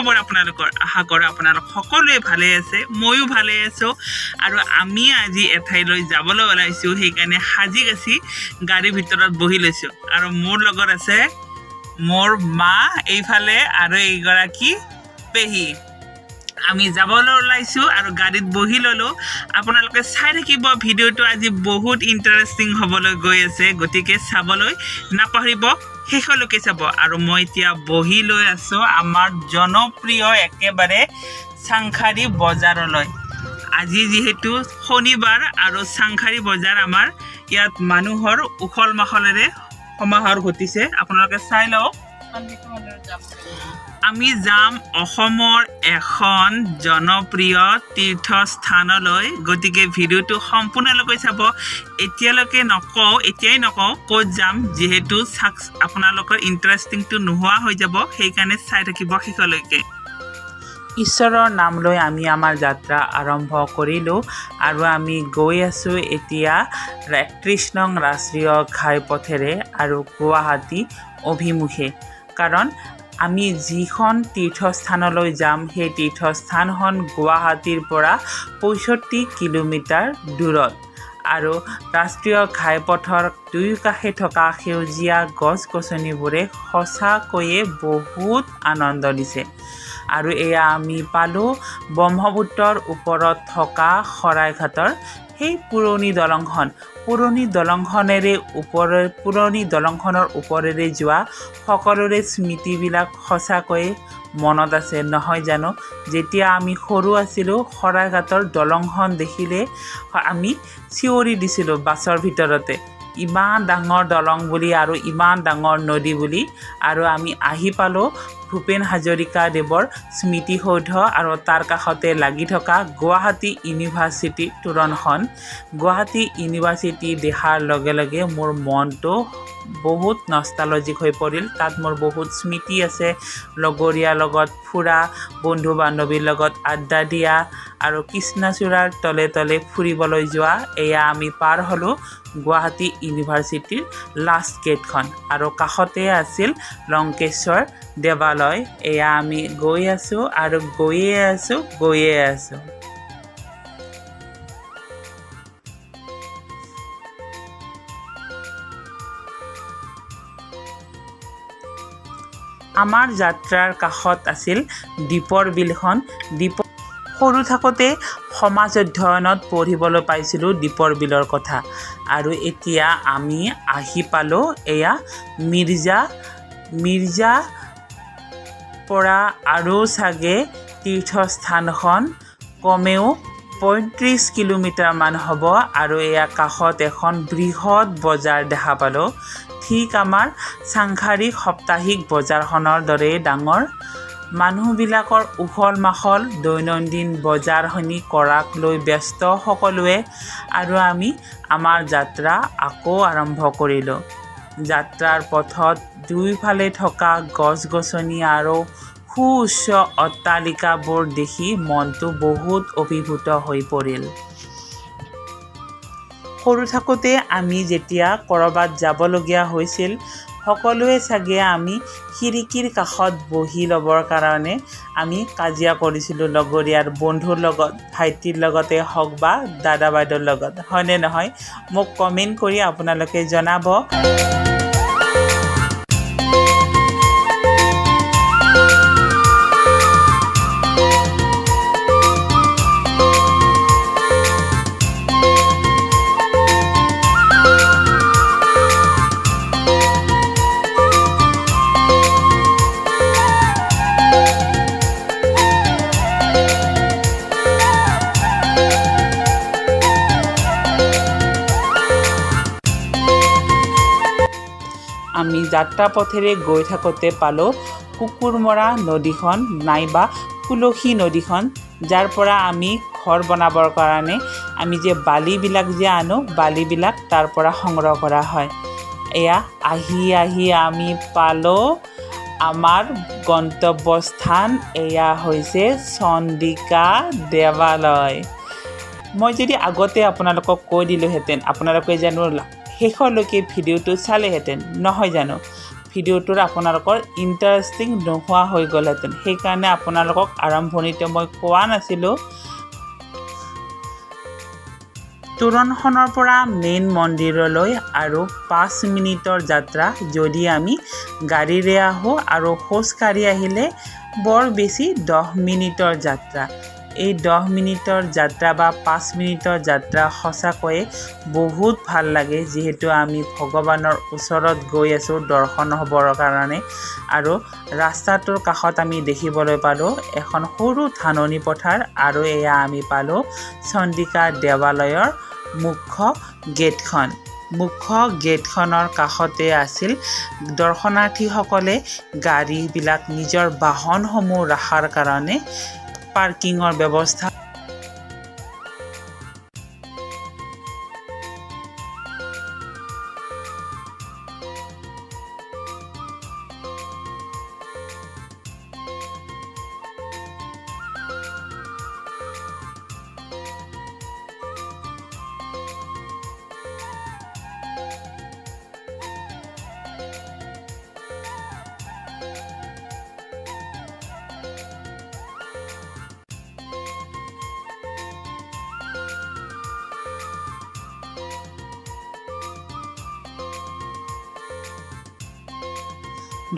খবৰ আপোনালোকৰ আশা কৰোঁ আপোনালোক সকলোৱে ভালে আছে ময়ো ভালে আছোঁ আৰু আমি আজি এঠাইলৈ যাবলৈ ওলাইছোঁ সেইকাৰণে সাজি কাচি গাড়ীৰ ভিতৰত বহি লৈছোঁ আৰু মোৰ লগত আছে মোৰ মা এইফালে আৰু এইগৰাকী পেহী আমি যাবলৈ ওলাইছোঁ আৰু গাড়ীত বহি ল'লোঁ আপোনালোকে চাই থাকিব ভিডিঅ'টো আজি বহুত ইণ্টাৰেষ্টিং হ'বলৈ গৈ আছে গতিকে চাবলৈ নাপাহৰিব শেষলৈকে চাব আৰু মই এতিয়া বহি লৈ আছোঁ আমাৰ জনপ্ৰিয় একেবাৰে চাংখাৰী বজাৰলৈ আজি যিহেতু শনিবাৰ আৰু চাংখাৰী বজাৰ আমাৰ ইয়াত মানুহৰ উখল মাখলেৰে সমাহাৰ ঘটিছে আপোনালোকে চাই লওক আমি যাম অসমৰ এখন জনপ্ৰিয় তীৰ্থস্থানলৈ গতিকে ভিডিঅ'টো সম্পূৰ্ণলৈকে চাব এতিয়াই নকওঁ ক'ত যাম যিহেতু আপোনালোকৰ ইণ্টাৰেষ্টিংটো নোহোৱা হৈ যাব সেইকাৰণে চাই থাকিব শেষলৈকে ঈশ্বৰৰ নাম লৈ আমি আমাৰ যাত্ৰা আৰম্ভ কৰিলোঁ আৰু আমি গৈ আছোঁ এতিয়া ৩১ নং ৰাষ্ট্ৰীয় ঘাইপথেৰে আৰু গুৱাহাটী অভিমুখে কাৰণ আমি যিখন তীৰ্থস্থানলৈ যাম সেই তীৰ্থস্থানখন গুৱাহাটীৰ পৰা ৬৫ কিলোমিটাৰ দূৰত আৰু ৰাষ্ট্ৰীয় ঘাইপথৰ দুয়োকাষে থকা সেউজীয়া গছ গছনিবোৰে সঁচাকৈয়ে বহুত আনন্দ দিছে আৰু এয়া আমি পালোঁ ব্ৰহ্মপুত্ৰৰ ওপৰত থকা শৰাইঘাটৰ সেই পুৰণি দলংখনৰ ওপৰেৰে যোৱা সকলোৰে স্মৃতিবিলাক সঁচাকৈয়ে মনত আছে নহয় জানো যেতিয়া আমি সৰু আছিলোঁ শৰাইঘাটৰ দলংখন দেখিলে আমি চিঞৰি দিছিলোঁ বাছৰ ভিতৰতে ইমান ডাঙৰ দলং বুলি আৰু ইমান ডাঙৰ নদী বুলি আৰু আমি আহি পালোঁ ভূপেন হাজৰিকাদেৱৰ স্মৃতিসৌধ আৰু তাৰ কাষতে লাগি থকা গুৱাহাটী ইউনিভাৰ্চিটিৰ তোৰণখন গুৱাহাটী ইউনিভাৰ্চিটি দেখাৰ লগে লগে মোৰ মনটো বহুত নষ্টালজিক হৈ পৰিল তাত মোৰ বহুত স্মৃতি আছে লগৰীয়াৰ লগত ফুৰা বন্ধু বান্ধৱীৰ লগত আড্ডা দিয়া আৰু কৃষ্ণচূড়াৰ তলে তলে ফুৰিবলৈ যোৱা এয়া আমি পাৰ হ'লোঁ গুৱাহাটী ইউনিভাৰ্চিটিৰ লাষ্ট গেটখন আৰু কাষতে আছিল লংকেশ্বৰ দেৱালয় এয়া আমি গৈ আছোঁ আৰু গৈয়ে আছোঁ আমাৰ যাত্ৰাৰ কাষত আছিল দীপৰ বিলখন সৰু থাকোঁতে সমাজ অধ্যয়নত পঢ়িবলৈ পাইছিলোঁ দীপৰ বিলৰ কথা আৰু এতিয়া আমি আহি পালোঁ এয়া মিৰ্জা পৰা আৰু চাগে তীৰ্থস্থানখন কমেও ৩৫ কিলোমিটাৰমান হ'ব আৰু এয়া কাষত এখন বৃহৎ বজাৰ দেখা পালোঁ ঠিক আমাৰ চাংখাৰী সাপ্তাহিক বজাৰখনৰ দৰে ডাঙৰ মানুহবিলাকৰ উখল মাখল দৈনন্দিন বজাৰখিনি কৰাক লৈ ব্যস্ত সকলোৱে আৰু আমি আমাৰ যাত্ৰা আকৌ আৰম্ভ কৰিলোঁ যাত্ৰাৰ পথত দুয়োফালে থকা গছ গছনি আৰু সুউচ্চ অট্টালিকাবোৰ দেখি মনটো বহুত অভিভূত হৈ পৰিল সৰু থাকোঁতে আমি যেতিয়া ক'ৰবাত যাবলগীয়া হৈছিল সকলোৱে চাগে আমি খিৰিকীৰ কাষত বহি ল'বৰ কাৰণে আমি কাজিয়া কৰিছিলোঁ লগৰীয়াৰ বন্ধুৰ লগত ভাইটিৰ লগতে হওক বা দাদা বাইদেউৰ লগত হয়নে নহয় মোক কমেণ্ট কৰি আপোনালোকে জনাব আমি যাত্ৰা পথেৰে গৈ থাকোঁতে পালোঁ কুকুৰমৰা নদীখন নাইবা তুলসী নদীখন যাৰ পৰা আমি ঘৰ বনাবৰ কাৰণে আমি যে বালিবিলাক যে আনো বালিবিলাক তাৰ পৰা সংগ্ৰহ কৰা হয় এয়া আহি আমি পালোঁ আমাৰ গন্তব্যস্থান এয়া হৈছে চন্দিকা দেৱালয় মই যদি আগতে আপোনালোকক কৈ দিলোহেঁতেন আপোনালোকে জানো শেষলৈকে ভিডিঅ'টো চালেহেঁতেন নহয় জানো ভিডিঅ'টোৰ আপোনালোকৰ ইণ্টাৰেষ্টিং নোহোৱা হৈ গ'লহেঁতেন। সেইকাৰণে আপোনালোকক আৰম্ভণিতে মই কোৱা নাছিলোঁ। তোৰণখনৰ পৰা মেইন মন্দিৰলৈ আৰু 5 মিনিটৰ যাত্ৰা যদি আমি গাড়ীৰে আহোঁ, আৰু খোজকাঢ়ি আহিলে বৰ বেছি 10 মিনিটৰ যাত্ৰা। এই 10 মিনিটৰ যাত্ৰা বা 5 মিনিটৰ যাত্ৰা সঁচাকৈয়ে বহুত ভাল লাগে, যিহেতু আমি ভগৱানৰ ওচৰত গৈ আছোঁ দৰ্শন হ'বৰ কাৰণে। আৰু ৰাস্তাটোৰ কাষত আমি দেখিবলৈ পালোঁ এখন সৰু ধাননি পথাৰ, আৰু এয়া আমি পালোঁ চন্দিকা দেৱালয়ৰ মুখ্য গেটখন। মুখ্য গেটখনৰ কাষতে আছিল দৰ্শনাৰ্থীসকলে গাড়ীবিলাক নিজৰ বাহনসমূহ ৰখাৰ কাৰণে পাৰ্কিঙৰ ব্যৱস্থা।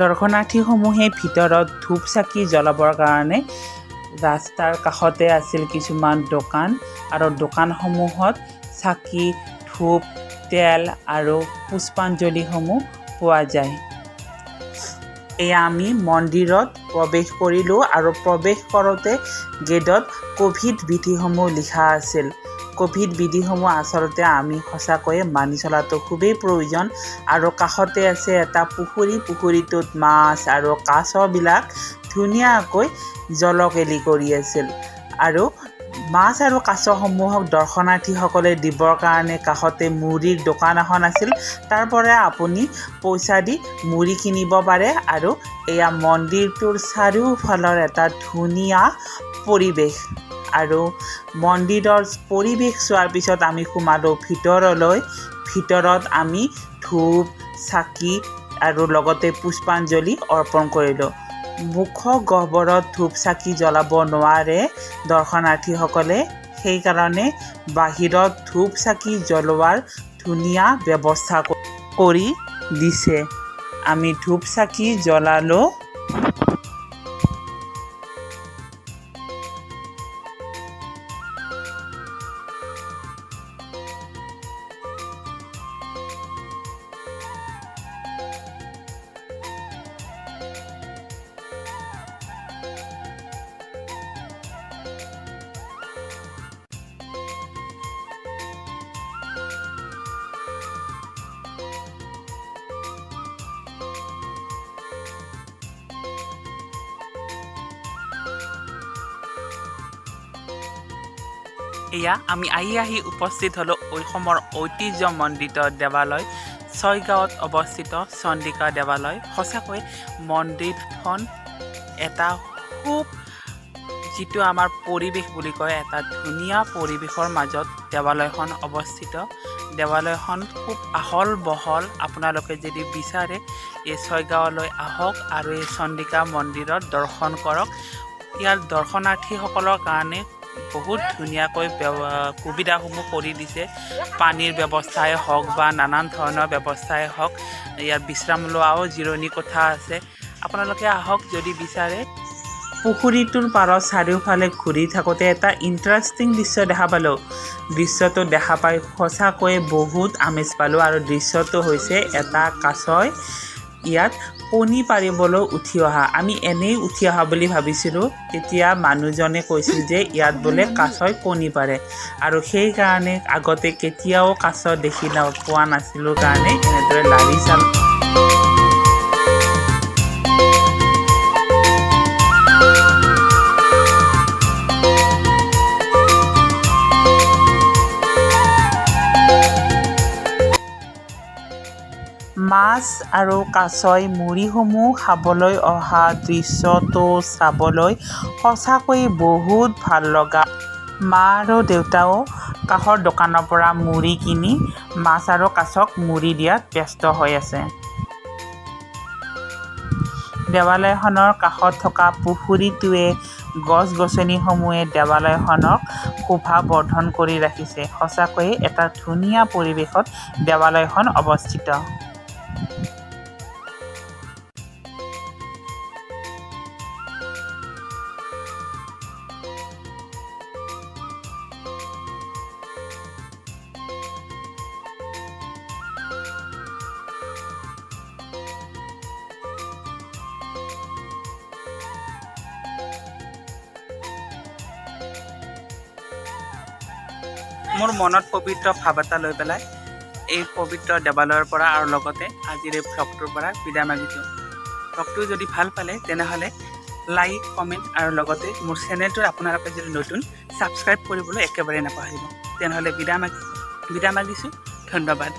দৰ্শনাৰ্থীসমূহে ভিতৰত ধূপ চাকি জ্বলাবৰ কাৰণে ৰাস্তাৰ কাষতে আছিল কিছুমান দোকান, আৰু দোকানসমূহত চাকি, ধূপ, তেল আৰু পুষ্পাঞ্জলিসমূহ পোৱা যায়। এয়া আমি মন্দিৰত প্ৰৱেশ কৰিলোঁ, আৰু প্ৰৱেশ কৰোঁতে গেটত ক'ভিড বিধিসমূহ লিখা আছিল। ক'ভিড বিধিসমূহ আচলতে আমি সঁচাকৈয়ে মানি চলাটো খুবেই প্ৰয়োজন। আৰু কাষতে আছে এটা পুখুৰী, পুখুৰীটোত মাছ আৰু কাছবিলাক ধুনীয়াকৈ জলকেলি কৰি আছিল। আৰু মাছ আৰু কাছসমূহক দৰ্শনাৰ্থীসকলে দিবৰ কাৰণে কাষতে মুড়িৰ দোকান এখন আছিল। তাৰ পৰা আপুনি পইচা দি মুড়ি কিনিব পাৰে। আৰু এয়া মন্দিৰটোৰ চাৰিওফালৰ এটা ধুনীয়া পৰিৱেশ। আৰু মন্দিৰৰ পৰিৱেশ চোৱাৰ পিছত আমি সোমালোঁ ভিতৰলৈ। ভিতৰত আমি ধূপ চাকি আৰু লগতে পুষ্পাঞ্জলি অৰ্পণ কৰিলোঁ। মুখ্য গহ্বৰত ধূপ চাকি জ্বলাব নোৱাৰে দৰ্শনাৰ্থীসকলে, সেইকাৰণে বাহিৰত ধূপ চাকি জ্বলোৱাৰ ধুনীয়া ব্যৱস্থা কৰি দিছে। আমি ধূপ চাকি জ্বলালোঁ। এয়া আমি আহি উপস্থিত হ'লোঁ অসমৰ ঐতিহ্যমণ্ডিত দেৱালয়, ছয়গাঁৱত অৱস্থিত চন্দিকা দেৱালয়। সঁচাকৈ মন্দিৰখন এটা খুব, যিটো আমাৰ পৰিৱেশ বুলি কয়, এটা ধুনীয়া পৰিৱেশৰ মাজত দেৱালয়খন অৱস্থিত। দেৱালয়খন খুব আহল বহল। আপোনালোকে যদি বিচাৰে এই ছয়গাঁৱলৈ আহক আৰু এই চন্দিকা মন্দিৰত দৰ্শন কৰক। ইয়াৰ দৰ্শনাৰ্থীসকলৰ কাৰণে বহুত ধুনীয়াকৈ সুবিধাসমূহ কৰি দিছে। পানীৰ ব্যৱস্থাই হওক বা নানান ধৰণৰ ব্যৱস্থাই হওক, ইয়াত বিশ্ৰাম লোৱাও জিৰণি কোঠা আছে। আপোনালোকে আহক যদি বিচাৰে। পুখুৰীটোৰ পাৰত চাৰিওফালে ঘূৰি থাকোঁতে এটা ইণ্টাৰেষ্টিং দৃশ্য দেখা পালোঁ। দৃশ্যটো দেখা পাই সঁচাকৈয়ে বহুত আমেজ পালোঁ। আৰু দৃশ্যটো হৈছে এটা কাছই ইয়াত কণী পাৰিবলৈ উঠি অহা। আমি এনেই উঠি অহা বুলি ভাবিছিলোঁ। তেতিয়া মানুহজনে কৈছিল যে ইয়াত বোলে কাছই কণী পাৰে, আৰু সেইকাৰণে আগতে কেতিয়াও কাছ দেখি পোৱা নাছিলোঁ কাৰণে এনেদৰে লাৰি চালোঁ। মাছ আৰু কাছই মুড়িসমূহ খাবলৈ অহা দৃশ্যটো চাবলৈ সঁচাকৈ বহুত ভাল লগা। মা আৰু দেউতাও কাষৰ দোকানৰ পৰা মুড়ি কিনি মাছ আৰু কাছক মুড়ি দিয়াত ব্যস্ত হৈ আছে। দেৱালয়খনৰ কাষত থকা পুখুৰীটোৱে গছ-গছনিসমূহে দেৱালয়খনক শোভা বৰ্ধন কৰি ৰাখিছে। সঁচাকৈয়ে এটা ধুনীয়া পৰিৱেশত দেৱালয়খন অৱস্থিত। মোৰ মনত পবিত্ৰ ভাৱ এটা লৈ পেলাই এই পবিত্ৰ দেৱালয়ৰ পৰা আৰু লগতে আজিৰ এই ভ্লগটোৰ পৰা বিদায় মাগিছোঁ। ভ্লগটো যদি ভাল পালে তেনেহ'লে লাইক, কমেণ্ট আৰু লগতে মোৰ চেনেলটোৰ আপোনালোকে যদি নতুন ছাবস্ক্ৰাইব কৰিবলৈ একেবাৰে নাপাহৰিব। তেনেহ'লে বিদায় মাগিছোঁ। ধন্যবাদ।